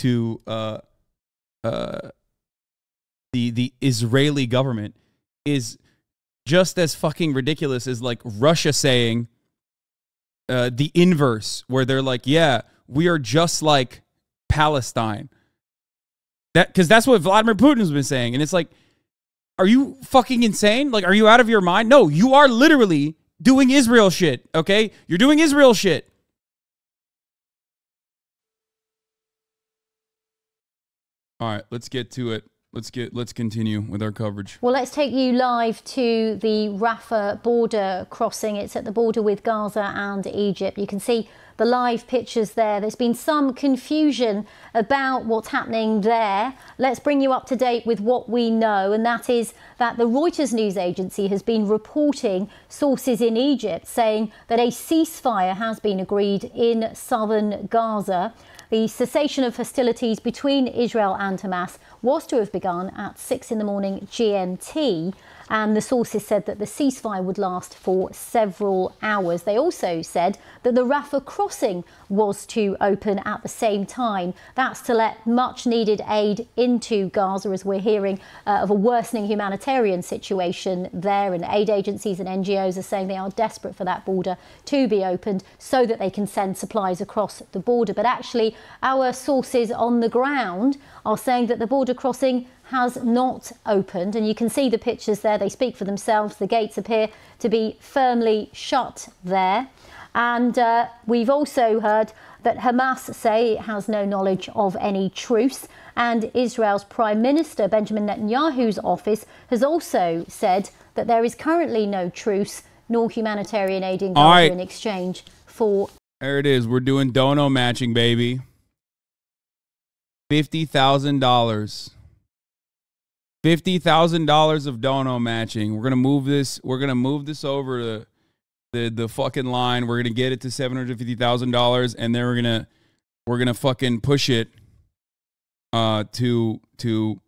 to the Israeli government is just as fucking ridiculous as like Russia saying the inverse, where they're like, yeah, we are just like Palestine. Because that's what Vladimir Putin's been saying. And it's like, are you fucking insane? Like, are you out of your mind? No, you are literally doing Israel shit, okay? You're doing Israel shit. All right, let's get to it. Let's continue with our coverage. Well, let's take you live to the Rafah border crossing. It's at the border with Gaza and Egypt. You can see the live pictures there. There's been some confusion about what's happening there. Let's bring you up to date with what we know, and that is that the Reuters news agency has been reporting sources in Egypt saying that a ceasefire has been agreed in southern Gaza. The cessation of hostilities between Israel and Hamas was to have begun at 6 in the morning GMT, and the sources said that the ceasefire would last for several hours. They also said that the Rafah crossing was to open at the same time. That's to let much needed aid into Gaza, as we're hearing of a worsening humanitarian situation there, and aid agencies and NGOs are saying they are desperate for that border to be opened so that they can send supplies across the border. But actually, our sources on the ground are saying that the border crossing has not opened, and you can see the pictures there. They speak for themselves. The gates appear to be firmly shut there. And we've also heard that Hamas say it has no knowledge of any truce, and Israel's Prime Minister Benjamin Netanyahu's office has also said that there is currently no truce nor humanitarian aid in Gaza in exchange for... There it is. We're doing dono matching, baby. $50,000. $50,000 of dono matching. We're gonna move this. We're gonna move this over to the fucking line. We're gonna get it to $750,000, and then we're gonna fucking push it to $1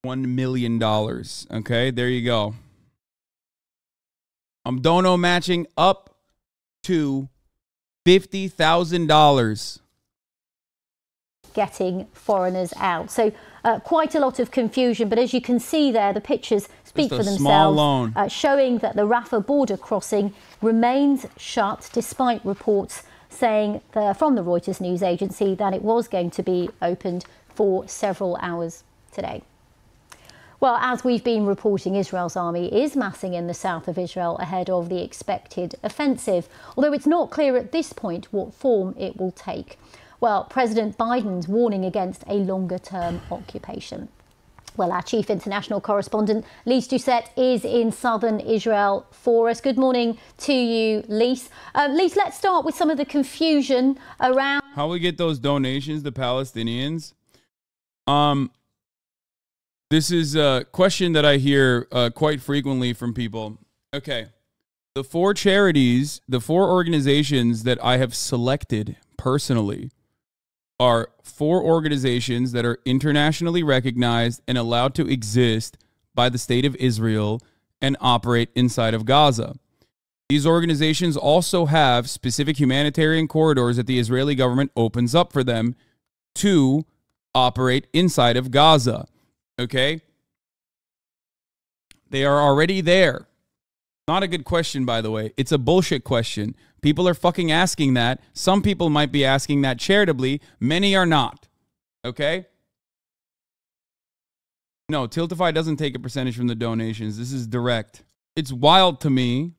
million. Okay, there you go. I'm dono matching up to $50,000. Getting foreigners out. So quite a lot of confusion, but as you can see there, the pictures speak for themselves, showing that the Rafah border crossing remains shut despite reports saying from the Reuters news agency that it was going to be opened for several hours today. Well, as we've been reporting, Israel's army is massing in the south of Israel ahead of the expected offensive, although it's not clear at this point what form it will take. Well, President Biden's warning against a longer-term occupation. Well, our chief international correspondent, Lise Doucette, is in southern Israel for us. Good morning to you, Lise. Lise, let's start with some of the confusion around... How we get those donations, the Palestinians? This is a question that I hear quite frequently from people. Okay, the four charities, the four organizations that I have selected personally are four organizations that are internationally recognized and allowed to exist by the state of Israel and operate inside of Gaza. These organizations also have specific humanitarian corridors that the Israeli government opens up for them to operate inside of Gaza. Okay? They are already there. Not a good question, by the way. It's a bullshit question. People are fucking asking that. Some people might be asking that charitably. Many are not. Okay? No, Tiltify doesn't take a percentage from the donations. This is direct. It's wild to me.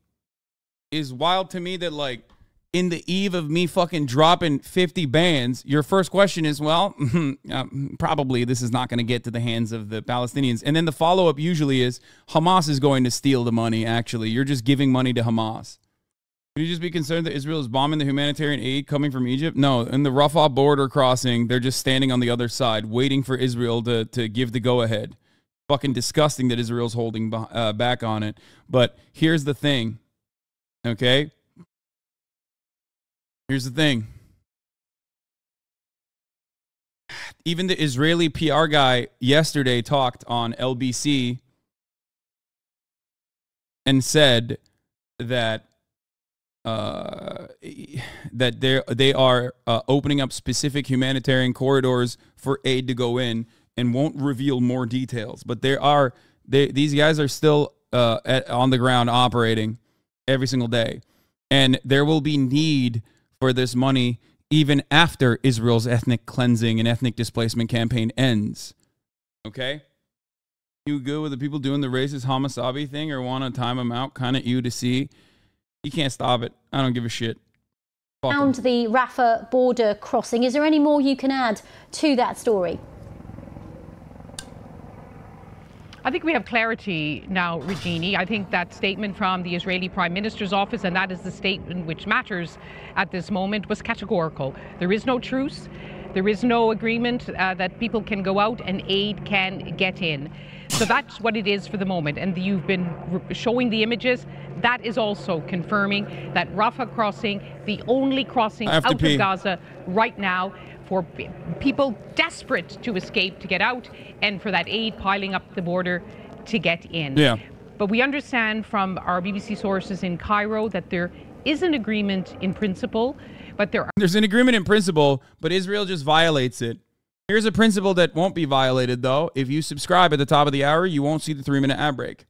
It's wild to me that, like, in the eve of me fucking dropping 50 bands, your first question is, well, probably this is not going to get to the hands of the Palestinians. And then the follow-up usually is, Hamas is going to steal the money, actually. You're just giving money to Hamas. Should you just be concerned that Israel is bombing the humanitarian aid coming from Egypt? No, in the Rafah border crossing, they're just standing on the other side, waiting for Israel to give the go-ahead. Fucking disgusting that Israel's holding back on it. But here's the thing, okay? Here's the thing. Even the Israeli PR guy yesterday talked on LBC and said that that they are opening up specific humanitarian corridors for aid to go in, and won't reveal more details. But these guys are still on the ground operating every single day, and there will be need for this money even after Israel's ethnic cleansing and ethnic displacement campaign ends. Okay? You good with the people doing the racist HasanAbi thing, or want to time them out? Kind of you to see. You can't stop it. I don't give a shit. Around the Rafah border crossing, is there any more you can add to that story? I think we have clarity now, Regini. I think that statement from the Israeli Prime Minister's office, and that is the statement which matters at this moment, was categorical. There is no truce. There is no agreement that people can go out and aid can get in. So that's what it is for the moment. And you've been showing the images. That is also confirming that Rafah crossing, the only crossing out of Gaza right now, for people desperate to escape, to get out, and for that aid piling up the border to get in. Yeah. But we understand from our BBC sources in Cairo that there is an agreement in principle, but there's an agreement in principle, but Israel just violates it. Here's a principle that won't be violated, though. If you subscribe at the top of the hour, you won't see the 3-minute ad break,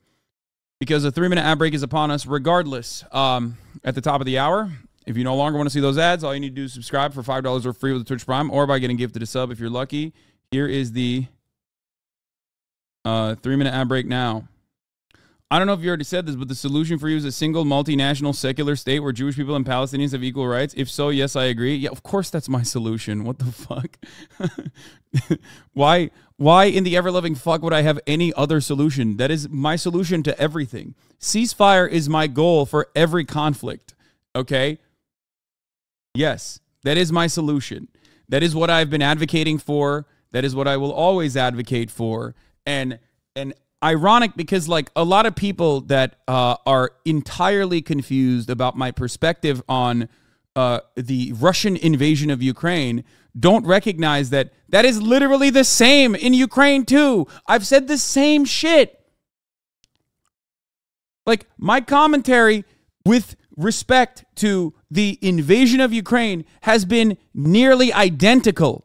because the 3-minute ad break is upon us regardless. At the top of the hour, if you no longer want to see those ads, all you need to do is subscribe for $5 or free with the Twitch Prime, or by getting gifted a sub if you're lucky. Here is the 3-minute ad break now. I don't know if you already said this, but the solution for you is a single multinational secular state where Jewish people and Palestinians have equal rights. If so, yes, I agree. Yeah, of course that's my solution. What the fuck? Why in the ever-loving fuck would I have any other solution? That is my solution to everything. Ceasefire is my goal for every conflict. Okay? Yes, that is my solution. That is what I've been advocating for. That is what I will always advocate for. And ironic, because like a lot of people that are entirely confused about my perspective on the Russian invasion of Ukraine don't recognize that that is literally the same in Ukraine too. I've said the same shit. Like, my commentary with respect to the invasion of Ukraine has been nearly identical.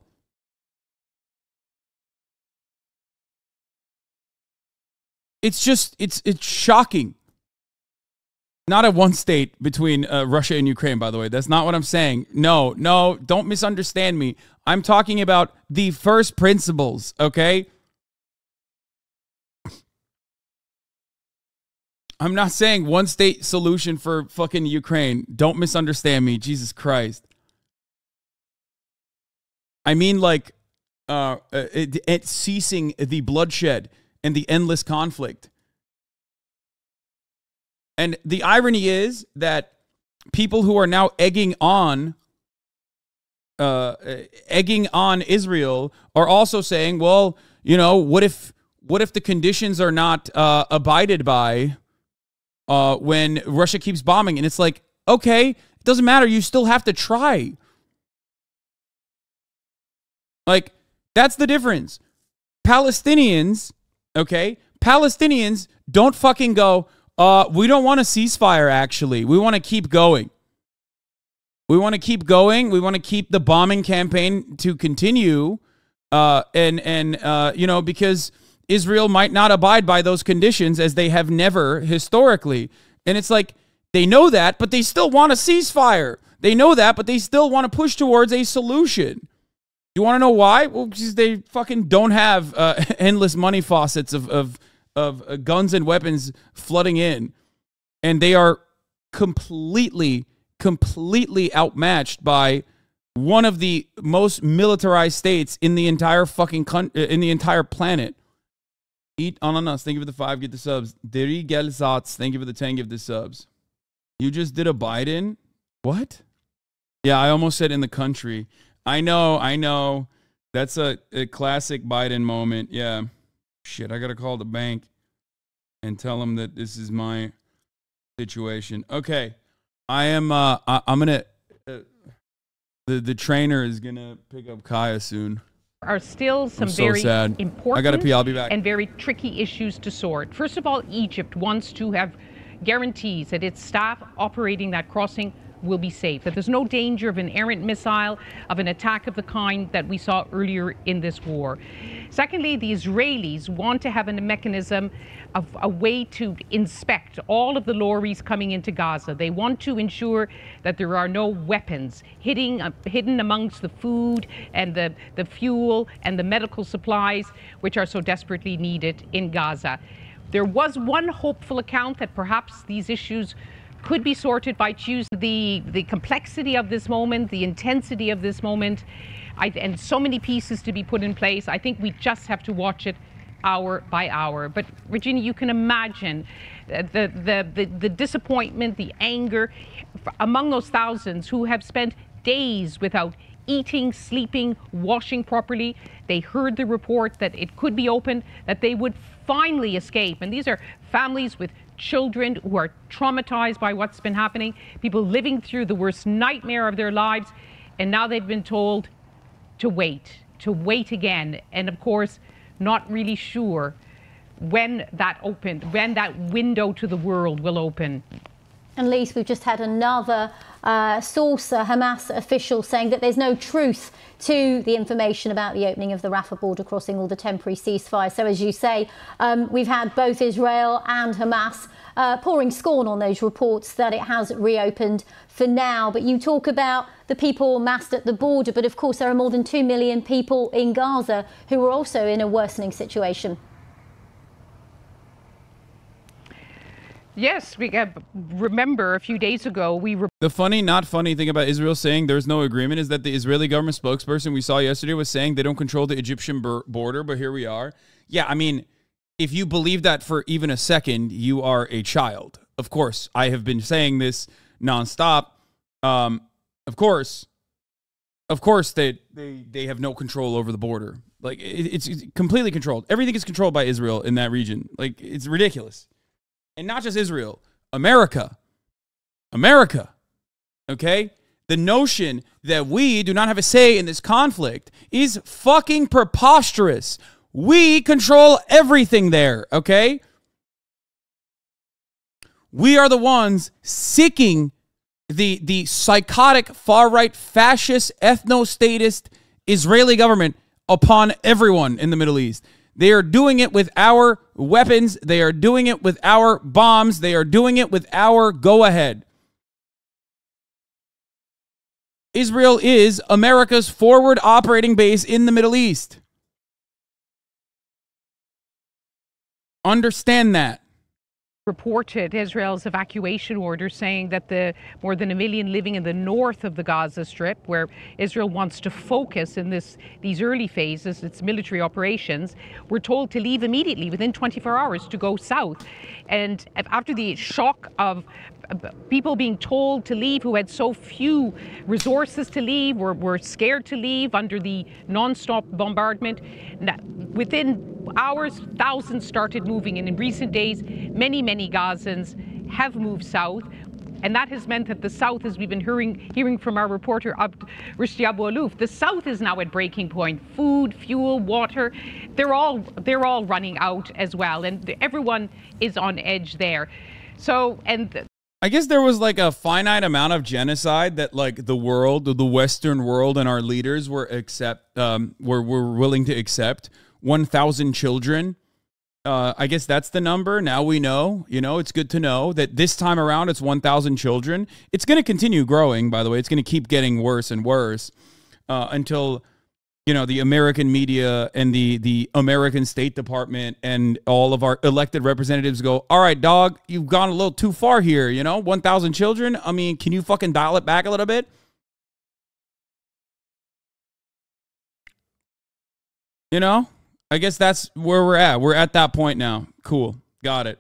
It's just, it's shocking. Not a one state between Russia and Ukraine, by the way. That's not what I'm saying. No, don't misunderstand me. I'm talking about the first principles, okay? I'm not saying one state solution for fucking Ukraine. Don't misunderstand me. Jesus Christ. I mean, like, it ceasing the bloodshed and the endless conflict. And the irony is that people who are now egging on Israel are also saying, well, you know, what if the conditions are not abided by when Russia keeps bombing? And it's like, okay, it doesn't matter. You still have to try. Like, that's the difference. Palestinians, okay? Palestinians don't fucking go, we don't want a ceasefire, actually. We want to keep going. We want to keep going. We want to keep the bombing campaign to continue. You know, because Israel might not abide by those conditions, as they have never historically. And it's like, they know that, but they still want a ceasefire. They know that, but they still want to push towards a solution. You want to know why? Well, because they fucking don't have endless money faucets of guns and weapons flooding in. And they are completely outmatched by one of the most militarized states in the entire fucking in the entire planet. Eat ananas. Thank you for the 5. Get the subs. Deri Gelsatz. Thank you for the 10. Give the subs. You just did a Biden? What? Yeah, I almost said in the country. I know. That's a classic Biden moment. Yeah. Shit, I got to call the bank and tell them that this is my situation. Okay. I'm going to, the trainer is going to pick up Kaya soon. Are still some very important I gotta pee. I'll be back. And very tricky issues to sort. First of all, Egypt wants to have guarantees that its staff operating that crossing will be safe, that there's no danger of an errant missile, of an attack of the kind that we saw earlier in this war. Secondly, the Israelis want to have a mechanism of a way to inspect all of the lorries coming into Gaza. They want to ensure that there are no weapons hidden amongst the food and the fuel and the medical supplies, which are so desperately needed in Gaza. There was one hopeful account that perhaps these issues could be sorted by Tuesday. The complexity of this moment, the intensity of this moment, and so many pieces to be put in place. I think we just have to watch it hour by hour. But Regina, you can imagine the disappointment, the anger among those thousands who have spent days without eating, sleeping, washing properly. They heard the report that it could be open, that they would finally escape. And these are families with children who are traumatized by what's been happening, people living through the worst nightmare of their lives. And now they've been told to wait again. And of course, not really sure when that opened, when that window to the world will open. And Lise, we've just had another source, a Hamas official, saying that there's no truth to the information about the opening of the Rafah border crossing or the temporary ceasefire. So as you say, we've had both Israel and Hamas pouring scorn on those reports that it has reopened for now. But you talk about the people massed at the border, but of course there are more than 2 million people in Gaza who are also in a worsening situation. Yes, we remember a few days ago, the funny, not funny thing about Israel saying there's no agreement is that the Israeli government spokesperson we saw yesterday was saying they don't control the Egyptian border, but here we are. Yeah, I mean, if you believe that for even a second, you are a child. Of course, I have been saying this nonstop. Of course, they have no control over the border. Like, it's completely controlled. Everything is controlled by Israel in that region. Like, it's ridiculous. And not just Israel, America, okay? The notion that we do not have a say in this conflict is fucking preposterous. We control everything there, okay? We are the ones seeking the psychotic, far-right, fascist, ethno-statist Israeli government upon everyone in the Middle East. They are doing it with our weapons. They are doing it with our bombs. They are doing it with our go-ahead. Israel is America's forward operating base in the Middle East. Understand that. Reported Israel's evacuation order saying that the more than 1 million living in the north of the Gaza Strip, where Israel wants to focus in these early phases, its military operations, were told to leave immediately within 24 hours to go south. And after the shock of people being told to leave who had so few resources to leave, were scared to leave under the non-stop bombardment, within hours, thousands started moving. And in recent days, many Gazans have moved south. And that has meant that the south, as we've been hearing from our reporter, Rishti Abu Alouf, the south is now at breaking point. Food, fuel, water, they're all running out as well. And everyone is on edge there. So, I guess there was like a finite amount of genocide that like the world, the Western world, and our leaders were willing to accept. 1,000 children. I guess that's the number. Now we know. You know, it's good to know that this time around it's 1,000 children. It's going to continue growing. By the way, it's going to keep getting worse and worse until, you know, the American media and the American State Department and all of our elected representatives go, all right, dog, you've gone a little too far here, you know, 1,000 children. I mean, can you fucking dial it back a little bit? You know, I guess that's where we're at. We're at that point now. Cool. Got it.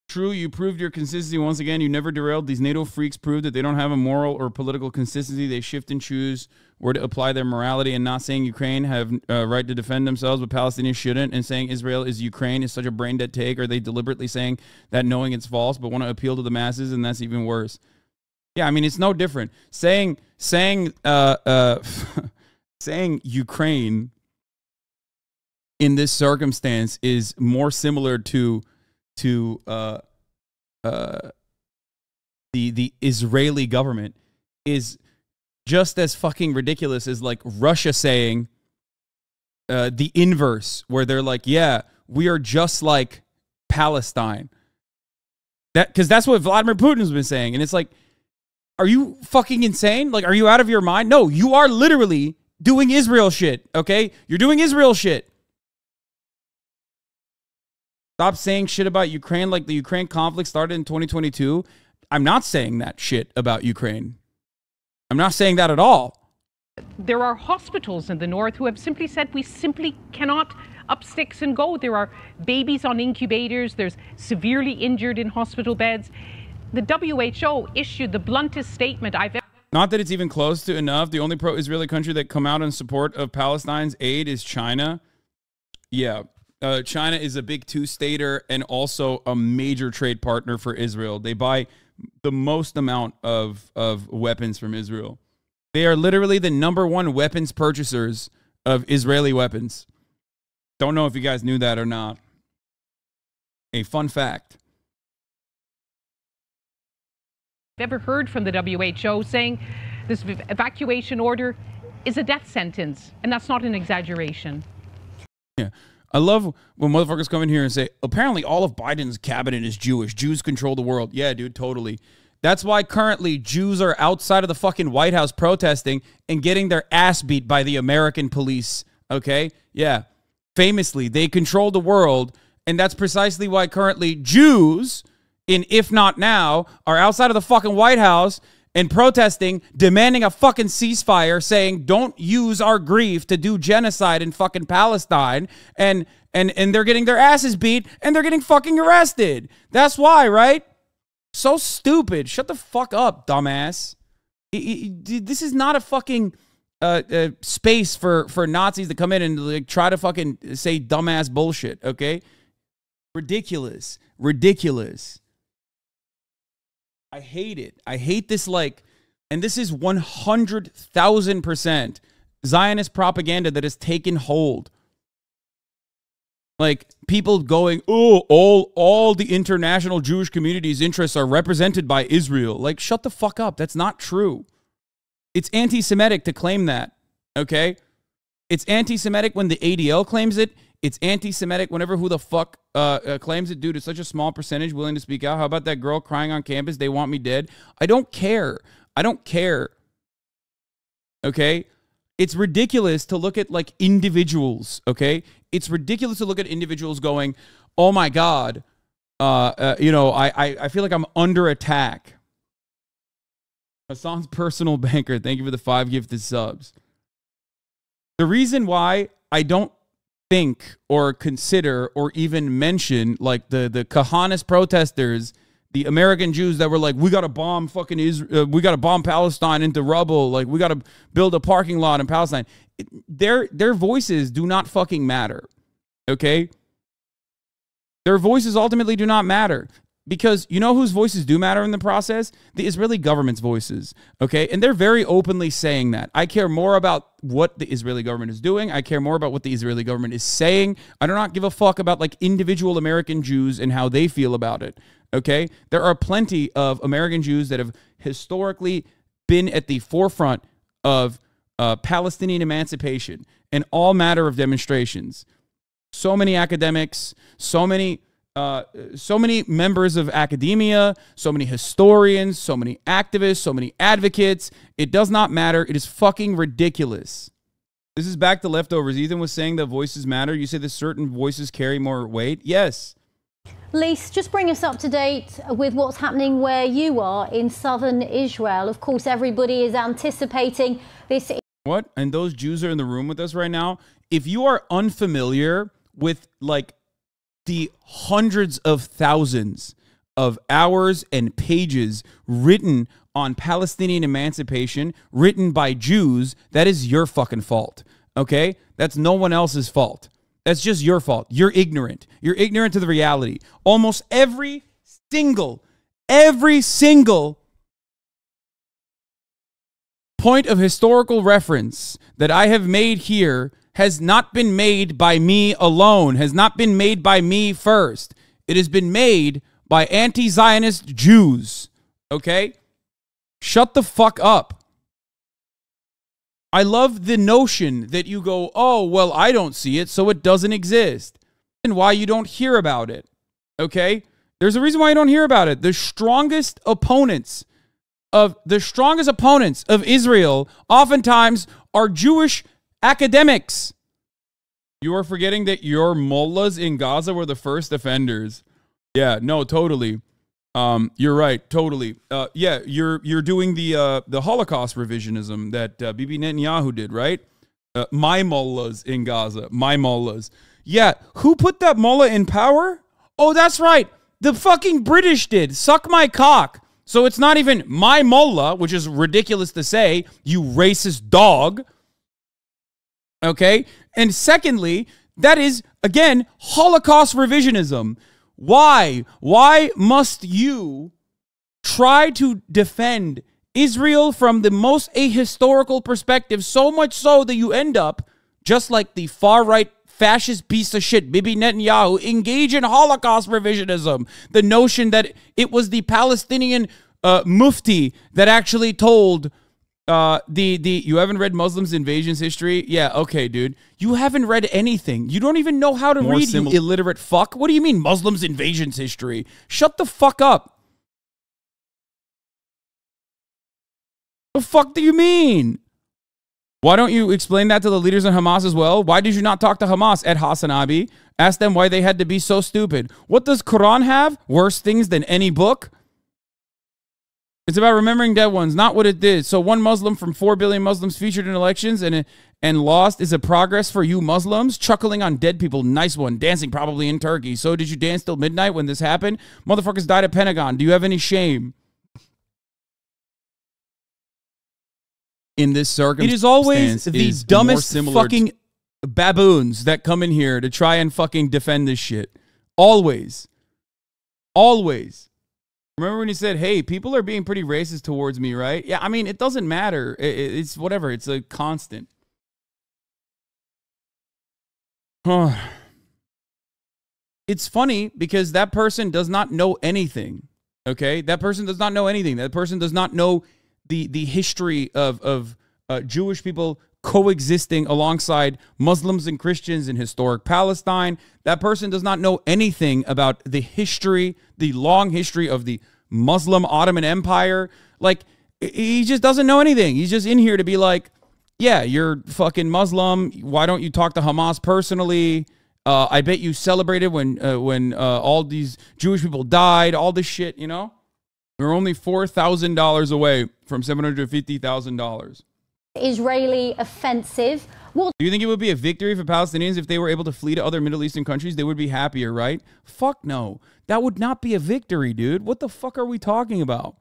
True, you proved your consistency once again. You never derailed. These NATO freaks prove that they don't have a moral or political consistency. They shift and choose where to apply their morality, and not saying Ukraine have a right to defend themselves, but Palestinians shouldn't, and saying Israel is Ukraine is such a brain-dead take. Are they deliberately saying that knowing it's false, but want to appeal to the masses, and that's even worse? Yeah, I mean, it's no different. Saying Ukraine in this circumstance is more similar to the Israeli government is just as fucking ridiculous as like Russia saying the inverse, where they're like, yeah, we are just like Palestine. Because that's what Vladimir Putin's been saying. And it's like, are you fucking insane? Like, are you out of your mind? No, you are literally doing Israel shit, okay? You're doing Israel shit. Stop saying shit about Ukraine like the Ukraine conflict started in 2022. I'm not saying that shit about Ukraine. I'm not saying that at all. There are hospitals in the north who have simply said we simply cannot up sticks and go. There are babies on incubators. There's severely injured in hospital beds. The WHO issued the bluntest statement I've ever... Not that it's even close to enough. The only pro-Israeli country that come out in support of Palestine's aid is China. Yeah. China is a big two-stater and also a major trade partner for Israel. They buy the most amount of weapons from Israel. They are literally the #1 weapons purchasers of Israeli weapons. Don't know if you guys knew that or not. A fun fact. Ever heard from the WHO saying this evacuation order is a death sentence, and that's not an exaggeration. Yeah. I love when motherfuckers come in here and say, apparently all of Biden's cabinet is Jewish. Jews control the world. Yeah, dude, totally. That's why currently Jews are outside of the fucking White House protesting and getting their ass beat by the American police. Okay? Yeah. Famously, they control the world, and that's precisely why currently Jews, in If Not Now, are outside of the fucking White House and protesting, demanding a fucking ceasefire, saying don't use our grief to do genocide in fucking Palestine, and they're getting their asses beat and they're getting fucking arrested. That's why, right? So stupid. Shut the fuck up, dumbass. This is not a fucking space for Nazis to come in and like try to fucking say dumbass bullshit, okay? Ridiculous. Ridiculous. I hate it. I hate this, like, and this is 100,000% Zionist propaganda that has taken hold. Like, people going, oh, all the international Jewish community's interests are represented by Israel. Like, shut the fuck up. That's not true. It's anti-Semitic to claim that, okay? It's anti-Semitic when the ADL claims it. It's anti-Semitic whenever who the fuck claims it. Dude, it's such a small percentage willing to speak out. How about that girl crying on campus? They want me dead. I don't care. I don't care. Okay? It's ridiculous to look at, like, individuals, okay? It's ridiculous to look at individuals going, oh, my God, you know, I feel like I'm under attack. Hasan's personal banker, thank you for the 5 gifted subs. The reason why I don't think or consider or even mention like the Kahanis protesters, the American Jews that were like, we got to bomb fucking Israel, we got to bomb Palestine into rubble, like we got to build a parking lot in Palestine. Their voices do not fucking matter, okay? Their voices ultimately do not matter. Because you know whose voices do matter in the process? The Israeli government's voices, okay? And they're very openly saying that. I care more about what the Israeli government is doing. I care more about what the Israeli government is saying. I do not give a fuck about like individual American Jews and how they feel about it, okay? There are plenty of American Jews that have historically been at the forefront of Palestinian emancipation and all matter of demonstrations. So many academics, so many members of academia, so many historians, so many activists, so many advocates. It does not matter. It is fucking ridiculous. This is back to leftovers. Ethan was saying that voices matter. You say that certain voices carry more weight. Yes. Lise, just bring us up to date with what's happening where you are in southern Israel. Of course, everybody is anticipating this. What? And those Jews are in the room with us right now. If you are unfamiliar with like the hundreds of thousands of hours and pages written on Palestinian emancipation, written by Jews, that is your fucking fault, okay? That's no one else's fault. That's just your fault. You're ignorant. You're ignorant to the reality. Almost every single point of historical reference that I have made here has not been made by me alone, has not been made by me first. It has been made by anti-Zionist Jews. Okay? Shut the fuck up. I love the notion that you go, oh, well, I don't see it, so it doesn't exist. And why you don't hear about it. Okay? There's a reason why you don't hear about it. The strongest opponents of Israel oftentimes are Jewish academics. You are forgetting that your mullahs in Gaza were the first offenders. Yeah, no, totally. You're right, totally. Yeah, you're doing the Holocaust revisionism that Bibi Netanyahu did, right? My mullahs in Gaza, my mullahs. Yeah, who put that mullah in power? Oh, that's right. The fucking British did. Suck my cock. So it's not even my mullah, which is ridiculous to say, you racist dog. Okay? And secondly, that is, again, Holocaust revisionism. Why? Why must you try to defend Israel from the most ahistorical perspective, so much so that you end up, just like the far-right fascist piece of shit, Bibi Netanyahu, engage in Holocaust revisionism. The notion that it was the Palestinian mufti that actually told you haven't read Muslims' invasions history? Yeah, okay, dude. You haven't read anything. You don't even know how to read, you illiterate fuck. What do you mean Muslims' invasions history? Shut the fuck up. The fuck do you mean? Why don't you explain that to the leaders in Hamas as well? Why did you not talk to Hamas at HasanAbi? Ask them why they had to be so stupid. What does Quran have? Worse things than any book? It's about remembering dead ones, not what it did. So one Muslim from 4 billion Muslims featured in elections and lost is a progress for you Muslims? Chuckling on dead people, nice one. Dancing probably in Turkey. So did you dance till midnight when this happened? Motherfuckers died at Pentagon. Do you have any shame? In this circumstance, it is always the dumbest fucking baboons that come in here to try and fucking defend this shit. Always. Always. Remember when you said, hey, people are being pretty racist towards me, right? Yeah, I mean, it doesn't matter. It's whatever. It's a constant. It's funny because that person does not know anything, okay? That person does not know anything. That person does not know the history of Jewish people coexisting alongside Muslims and Christians in historic Palestine. That person does not know anything about the history, the long history of the Muslim Ottoman Empire. Like, he just doesn't know anything. He's just in here to be like, yeah, you're fucking Muslim. Why don't you talk to Hamas personally? I bet you celebrated when all these Jewish people died, all this shit, you know? We're only $4,000 away from $750,000. Israeli offensive. What do you think it would be a victory for Palestinians if they were able to flee to other Middle Eastern countries? They would be happier, right? Fuck no. That would not be a victory, dude. What the fuck are we talking about?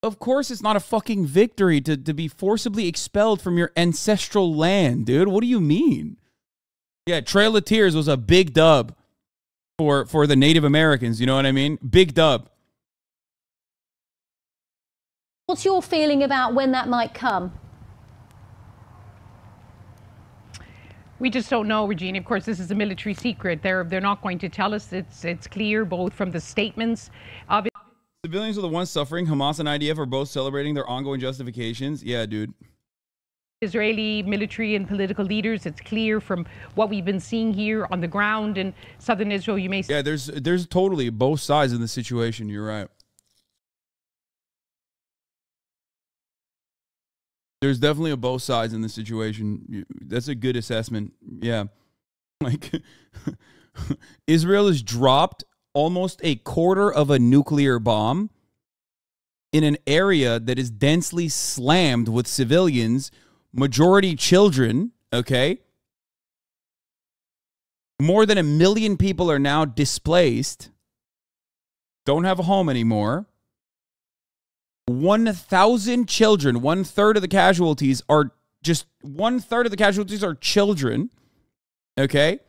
Of course it's not a fucking victory to be forcibly expelled from your ancestral land, dude. What do you mean? Yeah, Trail of Tears was a big dub for the Native Americans, you know what I mean? Big dub. What's your feeling about when that might come? We just don't know, Regina. Of course, this is a military secret. They're not going to tell us. It's clear both from the statements of civilians are the ones suffering. Hamas and IDF are both celebrating their ongoing justifications. Yeah, dude. Israeli military and political leaders. It's clear from what we've been seeing here on the ground in southern Israel. You may yeah, there's totally both sides in the situation. You're right. There's definitely a both sides in the situation. That's a good assessment. Yeah. Like, Israel has dropped almost a quarter of a nuclear bomb in an area that is densely slammed with civilians, majority children, okay? More than 1 million people are now displaced, don't have a home anymore. 1,000 children, 1/3 of the casualties are just 1/3 of the casualties are children. Okay.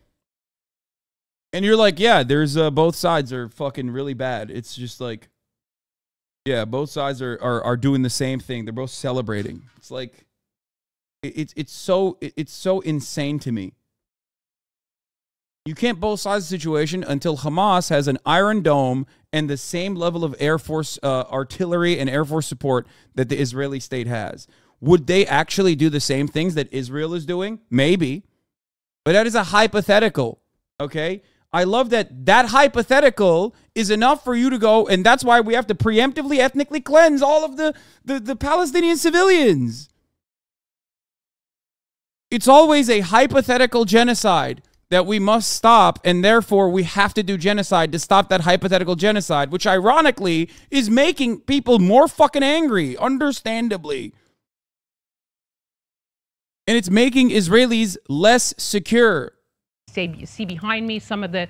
And you're like, yeah, there's both sides are fucking really bad. It's just like, yeah, both sides are doing the same thing. They're both celebrating. It's like, it's so insane to me. You can't both sides of the situation until Hamas has an Iron Dome and the same level of Air Force artillery and Air Force support that the Israeli state has. Would they actually do the same things that Israel is doing? Maybe. But that is a hypothetical, okay? I love that that hypothetical is enough for you to go, and that's why we have to preemptively ethnically cleanse all of the Palestinian civilians. It's always a hypothetical genocide that we must stop, and therefore we have to do genocide to stop that hypothetical genocide, which ironically is making people more fucking angry, understandably. And it's making Israelis less secure. See behind me some of the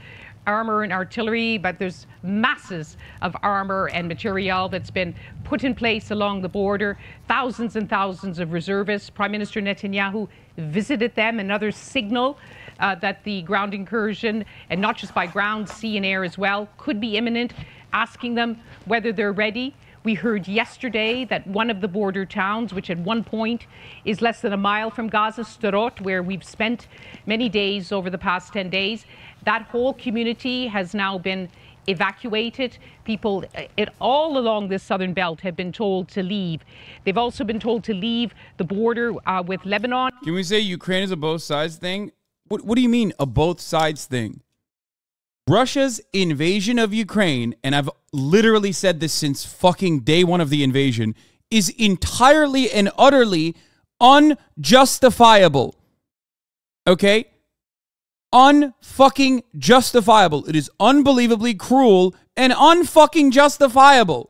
armor and artillery, but there's masses of armor and material that's been put in place along the border. Thousands and thousands of reservists. Prime Minister Netanyahu visited them, another signal that the ground incursion, and not just by ground, sea and air as well, could be imminent, asking them whether they're ready. We heard yesterday that one of the border towns, which at one point is less than a mile from Gaza, Sderot, where we've spent many days over the past 10 days, that whole community has now been evacuated. People all along this southern belt have been told to leave. They've also been told to leave the border with Lebanon. Can we say Ukraine is a both sides thing? What do you mean a both sides thing? Russia's invasion of Ukraine, and I've literally said this since fucking day one of the invasion, is entirely and utterly unjustifiable. Okay? Unfucking justifiable. It is unbelievably cruel and unfucking justifiable.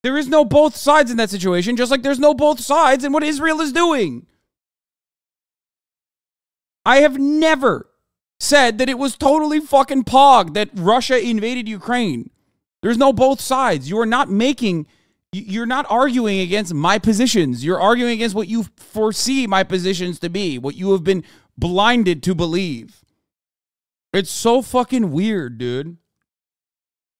There is no both sides in that situation, just like there's no both sides in what Israel is doing. I have never said that it was totally fucking pog that Russia invaded Ukraine. There's no both sides. You're not arguing against my positions. You're arguing against what you foresee my positions to be, what you have been blinded to believe. It's so fucking weird, dude.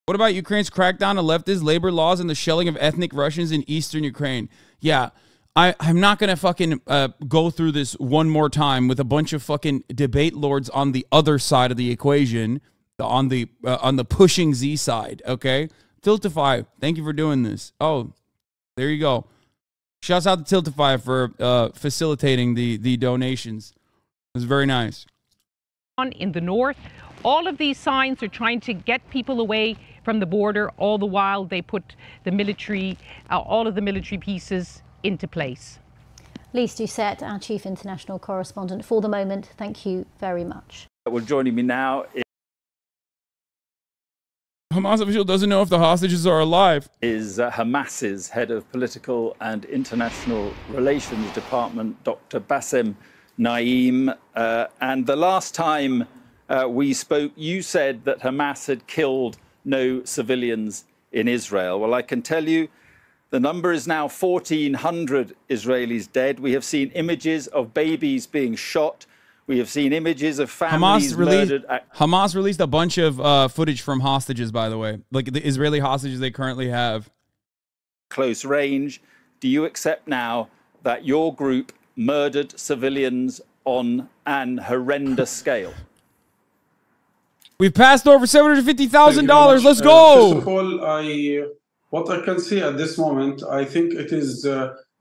What about Ukraine's crackdown on leftist labor laws and the shelling of ethnic Russians in eastern Ukraine? Yeah, I'm not going to fucking go through this one more time with a bunch of fucking debate lords on the other side of the equation, on the pushing Z side, okay? Tiltify, thank you for doing this. Oh, there you go. Shouts out to Tiltify for facilitating the donations. It was very nice. In the north, all of these signs are trying to get people away from the border. All the while, they put the military, all of the military pieces into place. Lise Doucette, our chief international correspondent, for the moment, thank you very much. Well, joining me now Hamas official doesn't know if the hostages are alive. Is Hamas's head of political and international relations department, Dr. Bassem Naim. And the last time we spoke, you said that Hamas had killed no civilians in Israel. Well, I can tell you the number is now 1,400 Israelis dead. We have seen images of babies being shot. We have seen images of families murdered. Hamas released a bunch of footage from hostages, by the way, like the Israeli hostages they currently have. Close range. Do you accept now that your group murdered civilians on an horrendous scale? We've passed over $750,000. Let's go. First of all, what I can say at this moment, I think it is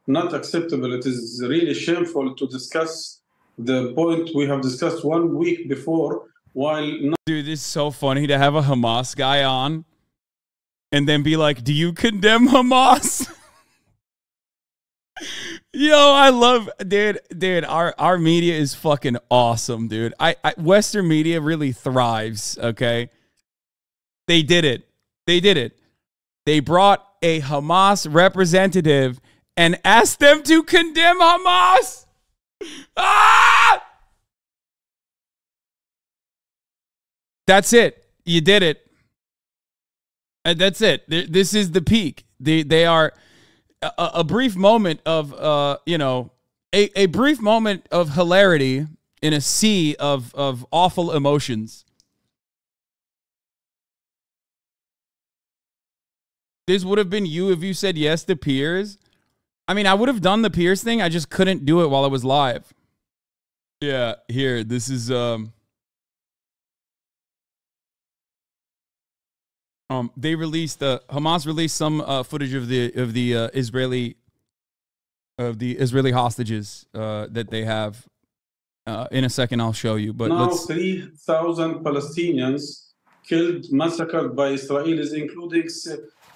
not acceptable. It is really shameful to discuss the point we have discussed 1 week before while not. Dude, this is so funny to have a Hamas guy on and then be like, do you condemn Hamas? Yo, I love, dude, our media is fucking awesome, dude. Western media really thrives, okay? They did it. They brought a Hamas representative and asked them to condemn Hamas. Ah! That's it. You did it. And that's it. This is the peak. They are a brief moment of, a brief moment of hilarity in a sea of awful emotions. This would have been you if you said yes to Piers. I mean, I would have done the Piers thing. I just couldn't do it while I was live. Yeah, here, this is They released Hamas released some footage of the Israeli hostages that they have. In a second, I'll show you. But now 3,000 Palestinians killed, massacred by Israelis, including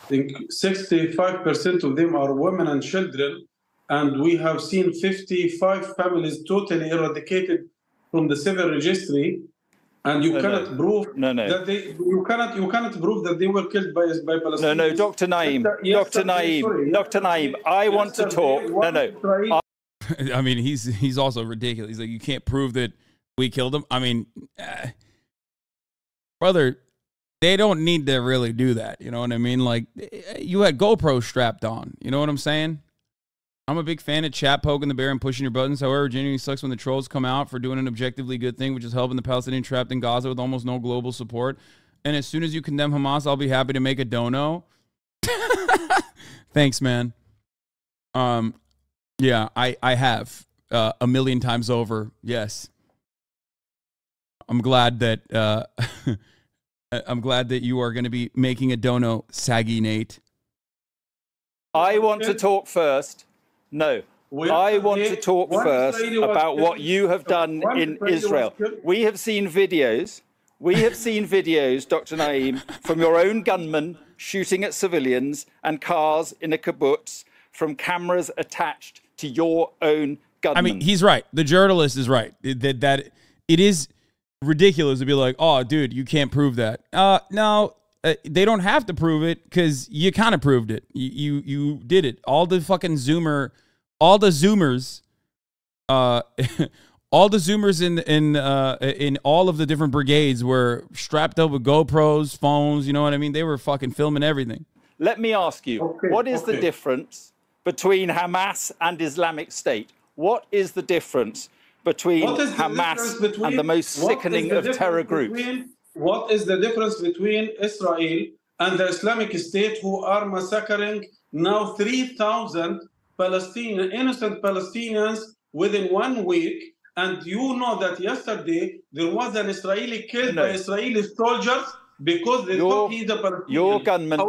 65% of them are women and children. And we have seen 55 families totally eradicated from the civil registry. And you cannot prove that you cannot prove that they were killed by Palestinians. No, Dr. Naim, Dr. Naim, I want to talk. I mean, he's also ridiculous. He's like, you can't prove that we killed him. I mean, brother, they don't need to really do that. You know what I mean? Like, you had GoPro strapped on. You know what I'm saying? I'm a big fan of chat poking the bear and pushing your buttons. However, it genuinely sucks when the trolls come out for doing an objectively good thing, which is helping the Palestinians trapped in Gaza with almost no global support. And as soon as you condemn Hamas, I'll be happy to make a dono. Thanks, man. Yeah, I have a million times over. Yes. I'm glad that you are going to be making a dono, Saggy Nate. I want to talk first. No, I want to talk first about what you have done in Israel. We have seen videos. Dr. Naim, from your own gunmen shooting at civilians and cars in a kibbutz from cameras attached to your own gunmen. I mean, he's right. The journalist is right. That it is ridiculous to be like, oh, dude, you can't prove that. No. They don't have to prove it because you kind of proved it. You did it. All the Zoomers in all of the different brigades were strapped up with GoPros, phones. You know what I mean? They were fucking filming everything. Let me ask you, what is the difference between Hamas and Islamic State? What is the difference between Hamas and the most sickening of terror groups? What is the difference between Israel and the Islamic State, who are massacring now 3,000 innocent Palestinians within 1 week? And you know that yesterday there was an Israeli killed by Israeli soldiers because they thought he's a Palestinian. Your gunmen.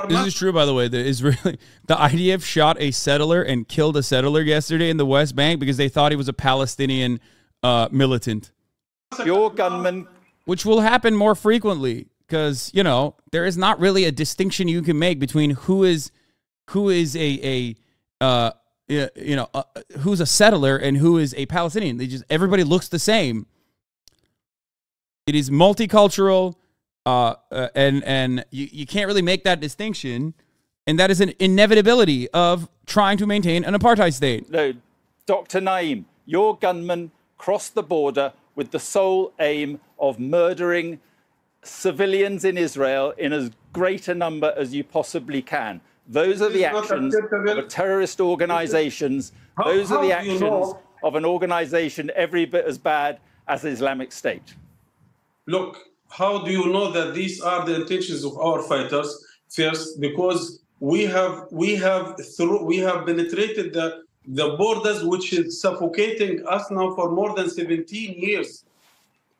This is true, by the way. The IDF shot a settler and killed a settler yesterday in the West Bank because they thought he was a Palestinian militant. Your gunmen. Which will happen more frequently because, you know, there is not really a distinction you can make between who's a settler and who is a Palestinian. Everybody looks the same. It is multicultural, and you can't really make that distinction, and that is an inevitability of trying to maintain an apartheid state. No, Dr. Naim, your gunmen crossed the border with the sole aim of murdering civilians in Israel in as great a number as you possibly can. Those are the actions of terrorist organizations. Those are the actions of an organization every bit as bad as Islamic State. Look, how do you know that these are the intentions of our fighters? First, because we have penetrated the borders, which is suffocating us now for more than 17 years,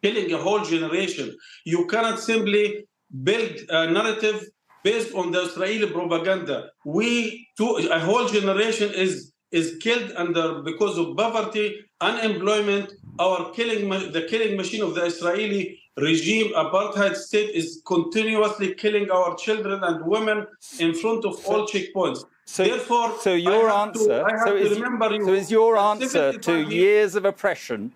killing a whole generation. You cannot simply build a narrative based on the Israeli propaganda. A whole generation is killed because of poverty, unemployment. The killing machine of the Israeli regime, apartheid state, is continuously killing our children and women in front of all checkpoints. Therefore, is your answer to years of oppression?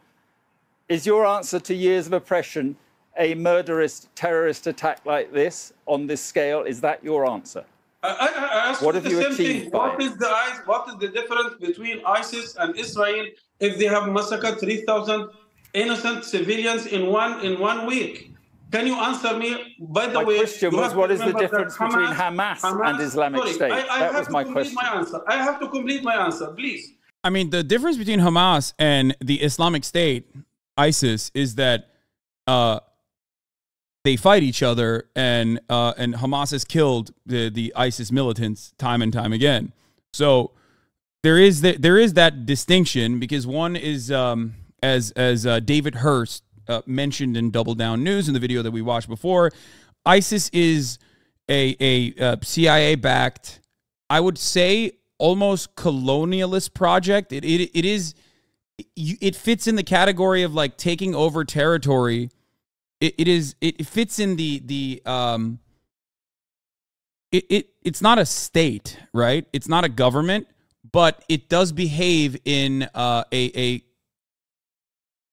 Is your answer to years of oppression a murderous terrorist attack like this on this scale? Is that your answer? I ask what have you achieved? What is the difference between ISIS and Israel if they have massacred 3,000 innocent civilians in one week? Can you answer me? By the way, my question was, what is the difference between Hamas and Islamic State? That was my question. I have to complete my answer, please. I mean, the difference between Hamas and the Islamic State, ISIS, is that they fight each other, and Hamas has killed the ISIS militants time and time again. So there is that distinction, because one is as David Hurst mentioned in Double Down News in the video that we watched before, ISIS is CIA backed, I would say, almost colonialist project. It fits in the category of like taking over territory. It fits in it's not a state, right? It's not a government, but it does behave in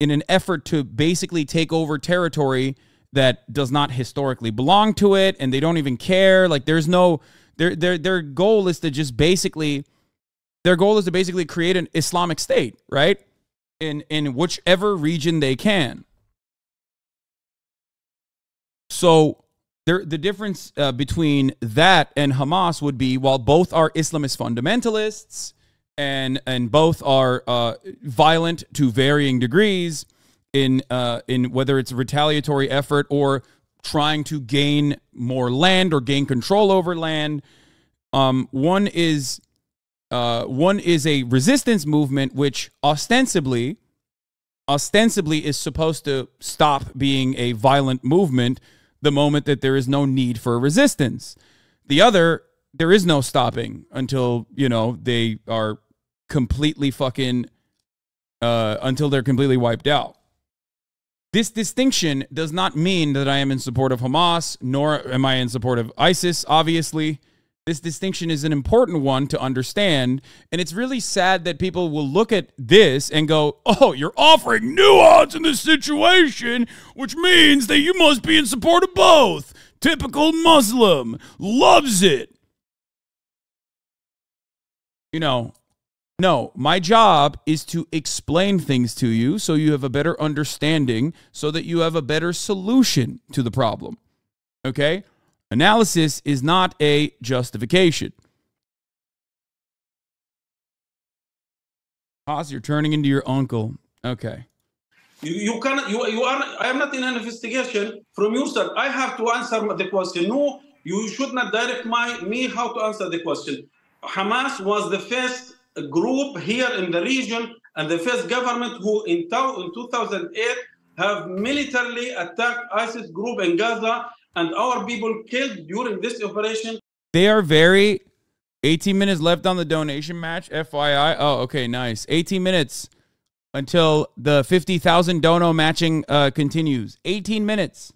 in an effort to basically take over territory that does not historically belong to it, and they don't even care. Like there's no their goal is to just basically create an Islamic state, right? In whichever region they can. So the difference between that and Hamas would be, while both are Islamist fundamentalists and both are violent to varying degrees in whether it's a retaliatory effort or trying to gain more land or gain control over land, one is a resistance movement which ostensibly is supposed to stop being a violent movement the moment that there is no need for resistance. The other, there is no stopping until, they are completely until they're completely wiped out. This distinction does not mean that I am in support of Hamas, nor am I in support of ISIS, obviously. This distinction is an important one to understand, and it's really sad that people will look at this and go, oh, you're offering nuance in this situation, which means that you must be in support of both. Typical Muslim. Loves it. No, my job is to explain things to you so you have a better understanding, so that you have a better solution to the problem. Okay? Analysis is not a justification. Haas, you're turning into your uncle. Okay. You cannot. You are. I am not in an investigation from your side. I have to answer the question. No, you should not direct me how to answer the question. Hamas was the first group here in the region and the first government who in 2008 have militarily attacked ISIS group in Gaza, and our people killed during this operation. They are very... 18 minutes left on the donation match, FYI. Oh, okay, nice. 18 minutes until the 50,000 dono matching continues. 18 minutes.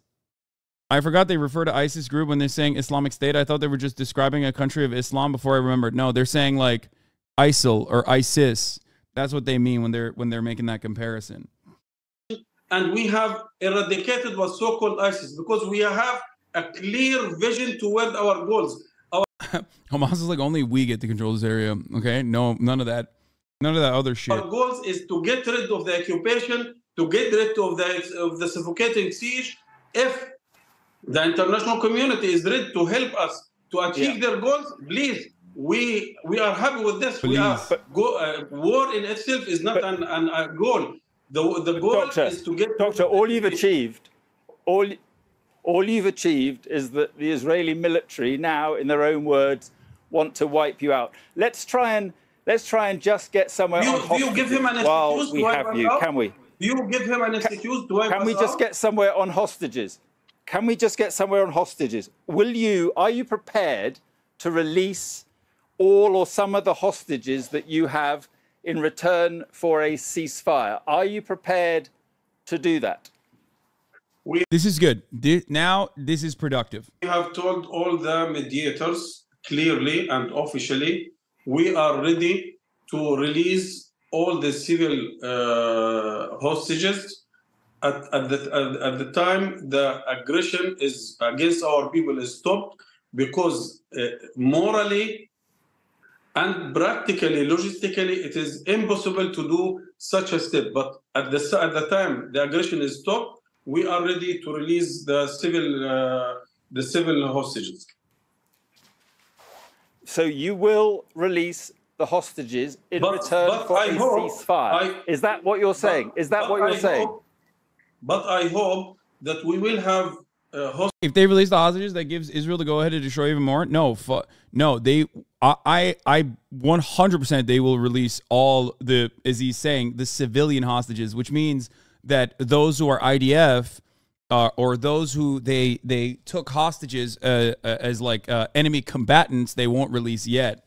I forgot they refer to ISIS group when they're saying Islamic State. I thought they were just describing a country of Islam before I remembered. No, they're saying like ISIL or ISIS. That's what they mean when they're making that comparison. And we have eradicated what so-called ISIS because we have a clear vision toward our goals. Hamas is like, only we get to control this area. Okay, no, none of that other shit. Our goals is to get rid of the occupation, to get rid of the suffocating siege. If the international community is ready to help us to achieve their goals, please, we are happy with this. Please. War in itself is not a goal. The goal is to get... Doctor, all you've achieved is that the Israeli military now, in their own words, want to wipe you out. Let's try and just get somewhere on hostages. Do you give him an excuse to wipe us out? Can we? Do you give him an excuse to wipe us out? Can we just get somewhere on hostages? Can we just get somewhere on hostages? Are you prepared to release all or some of the hostages that you have in return for a ceasefire? Are you prepared to do that? This is good. Now this is productive. We have told all the mediators clearly and officially, we are ready to release all the civil hostages at the time the aggression is against our people is stopped, because morally and practically, logistically, it is impossible to do such a step. But at the time the aggression is stopped, we are ready to release the civil hostages. So you will release the hostages in return for a ceasefire. Is that what you're saying? But I hope that we will have hostages. If they release the hostages, that gives Israel to go ahead and destroy even more. No, I 100% they will release all the, as he's saying, the civilian hostages, which means that those who are IDF or those who they took hostages as like enemy combatants, they won't release yet.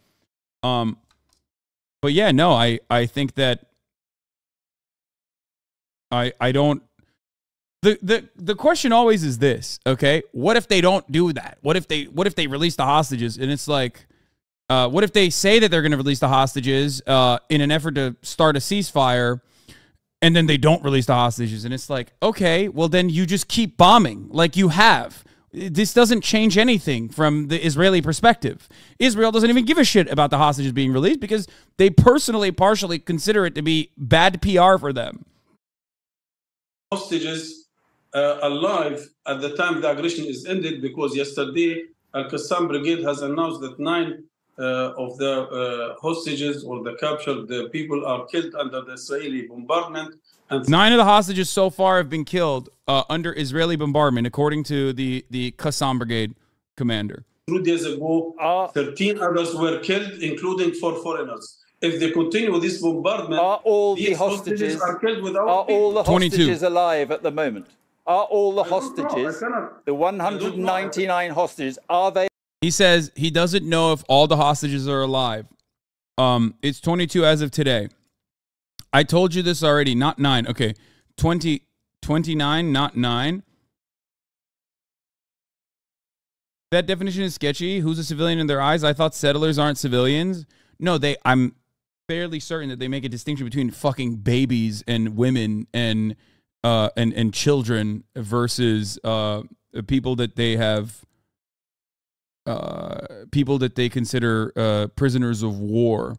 But yeah, no, I think that I don't. The question always is this, okay? What if they don't do that? What if they release the hostages? And it's like, what if they say that they're going to release the hostages in an effort to start a ceasefire, and then they don't release the hostages? And it's like, okay, well then you just keep bombing like you have. This doesn't change anything from the Israeli perspective. Israel doesn't even give a shit about the hostages being released because they partially consider it to be bad PR for them. Hostages alive at the time the aggression is ended, because yesterday Al-Qassam Brigade has announced that 9 of the hostages or the captured people are killed under the Israeli bombardment. And 9 of the hostages so far have been killed under Israeli bombardment, according to the Qassam Brigade commander. 2 days ago, 13 others were killed, including 4 foreigners. If they continue with this bombardment, are all the these hostages are killed without are all the 22. hostages alive at the moment? Are all the hostages, cannot. the 199 hostages, are they? He says he doesn't know if all the hostages are alive. It's 22 as of today. I told you this already, not 9. Okay, 29, not 9. That definition is sketchy. Who's a civilian in their eyes? I thought settlers aren't civilians. No, I'm fairly certain that they make a distinction between fucking babies and women and children versus people that they have people that they consider prisoners of war,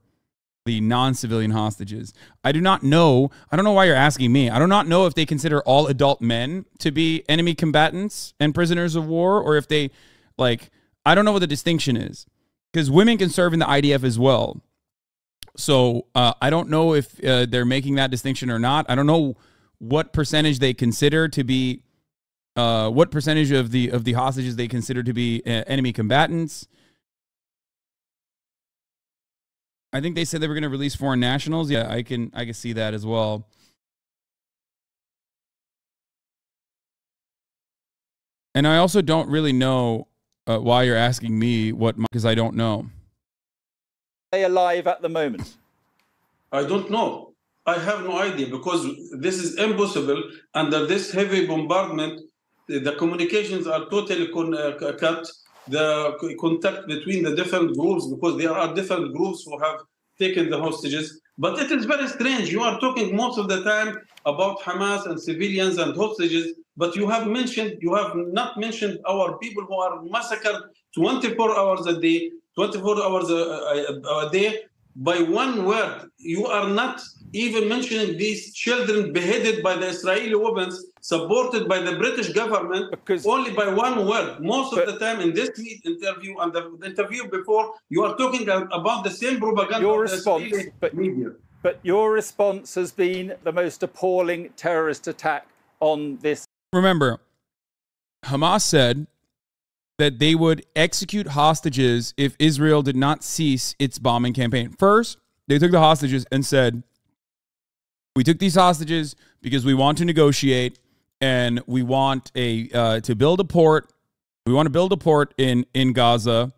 the non-civilian hostages. I do not know. I don't know why you're asking me. I do not know if they consider all adult men to be enemy combatants and prisoners of war, or if they, like, I don't know what the distinction is, because women can serve in the IDF as well. So I don't know if they're making that distinction or not. I don't know what percentage they consider to be, what percentage of the hostages they consider to be enemy combatants. I think they said they were going to release foreign nationals. Yeah, I can see that as well. And I also don't really know why you're asking me because I don't know. Are they alive at the moment? I don't know. I have no idea, because this is impossible under this heavy bombardment. The communications are totally cut. The contact between the different groups, because there are different groups who have taken the hostages. But it is very strange. You are talking most of the time about Hamas and civilians and hostages, but you have not mentioned our people who are massacred 24 hours a day, 24 hours a day. By one word, you are not even mentioning these children beheaded by the Israeli weapons, supported by the British government, because only by one word. Most of the time in this interview and the interview before, you are talking about the same propaganda. Your response, but your response has been the most appalling terrorist attack on this. Remember, Hamas said that they would execute hostages if Israel did not cease its bombing campaign. First, they took the hostages and said, we took these hostages because we want to negotiate and we want to build a port. We want to build a port in Gaza,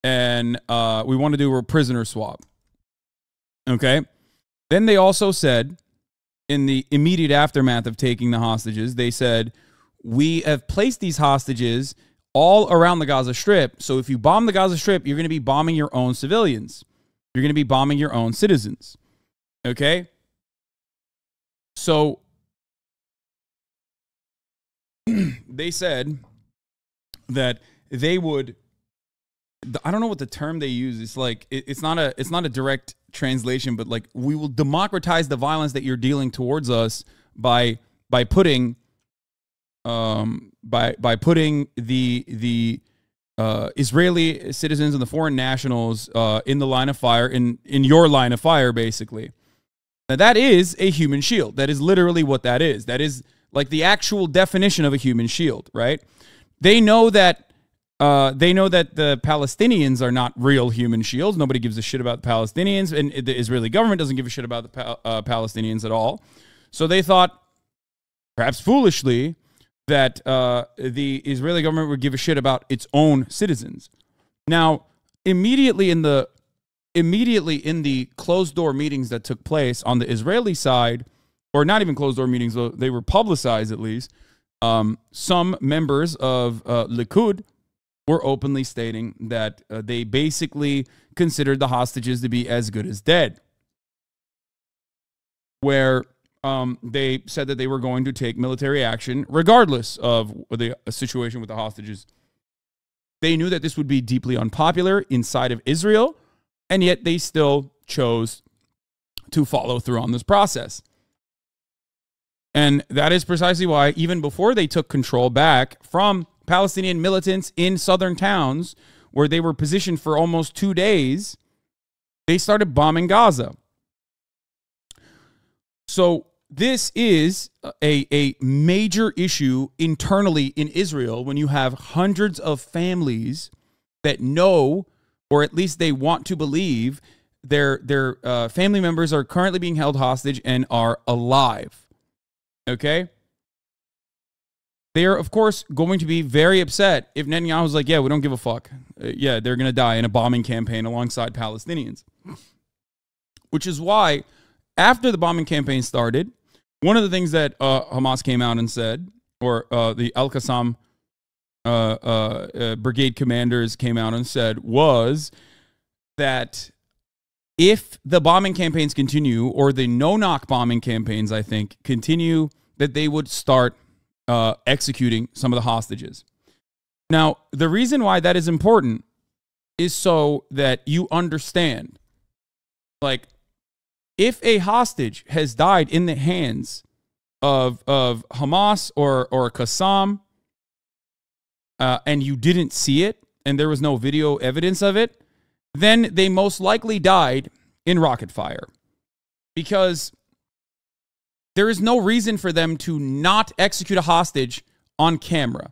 and we want to do a prisoner swap. Okay? Then they also said, in the immediate aftermath of taking the hostages, they said, we have placed these hostages all around the Gaza Strip. So if you bomb the Gaza Strip, you're going to be bombing your own civilians. You're going to be bombing your own citizens. Okay? So they said that they would, I don't know what the term they use. It's like, it's not a direct translation, but like, we will democratize the violence that you're dealing towards us by putting the Israeli citizens and the foreign nationals in the line of fire, in your line of fire, basically. Now, that is a human shield. That is literally what that is. That is like the actual definition of a human shield, right? They know that the Palestinians are not real human shields. Nobody gives a shit about the Palestinians, and the Israeli government doesn't give a shit about the Palestinians at all. So they thought, perhaps foolishly, that the Israeli government would give a shit about its own citizens. Now, immediately in the closed door meetings that took place on the Israeli side, or not even closed door meetings, they were publicized at least, some members of Likud were openly stating that they basically considered the hostages to be as good as dead, where they said that they were going to take military action regardless of the situation with the hostages. They knew that this would be deeply unpopular inside of Israel, and yet they still chose to follow through on this process. And that is precisely why, even before they took control back from Palestinian militants in southern towns where they were positioned for almost 2 days, they started bombing Gaza. So this is a major issue internally in Israel when you have hundreds of families that know, or at least they want to believe, their family members are currently being held hostage and are alive. Okay? They are, of course, going to be very upset if Netanyahu's like, yeah, we don't give a fuck. Yeah, they're going to die in a bombing campaign alongside Palestinians. Which is why, after the bombing campaign started, one of the things that Hamas came out and said, or the Al-Qassam brigade commanders came out and said, was that if the bombing campaigns continue, or the no-knock bombing campaigns, I think, continue, that they would start executing some of the hostages. Now, the reason why that is important is so that you understand, like, if a hostage has died in the hands of Hamas or Qassam, and you didn't see it, and there was no video evidence of it, then they most likely died in rocket fire. Because there is no reason for them to not execute a hostage on camera.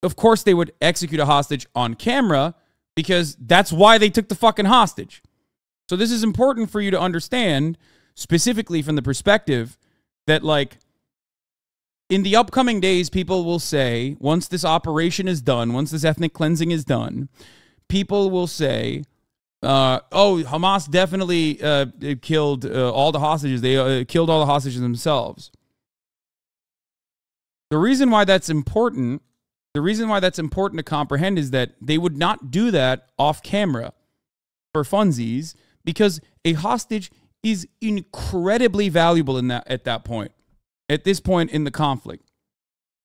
Of course they would execute a hostage on camera because that's why they took the fucking hostage. So this is important for you to understand, specifically from the perspective that, like, in the upcoming days, people will say, once this operation is done, once this ethnic cleansing is done, people will say, oh, Hamas definitely killed all the hostages. They killed all the hostages themselves. The reason why that's important, to comprehend is that they would not do that off camera for funsies, because a hostage is incredibly valuable at this point in the conflict.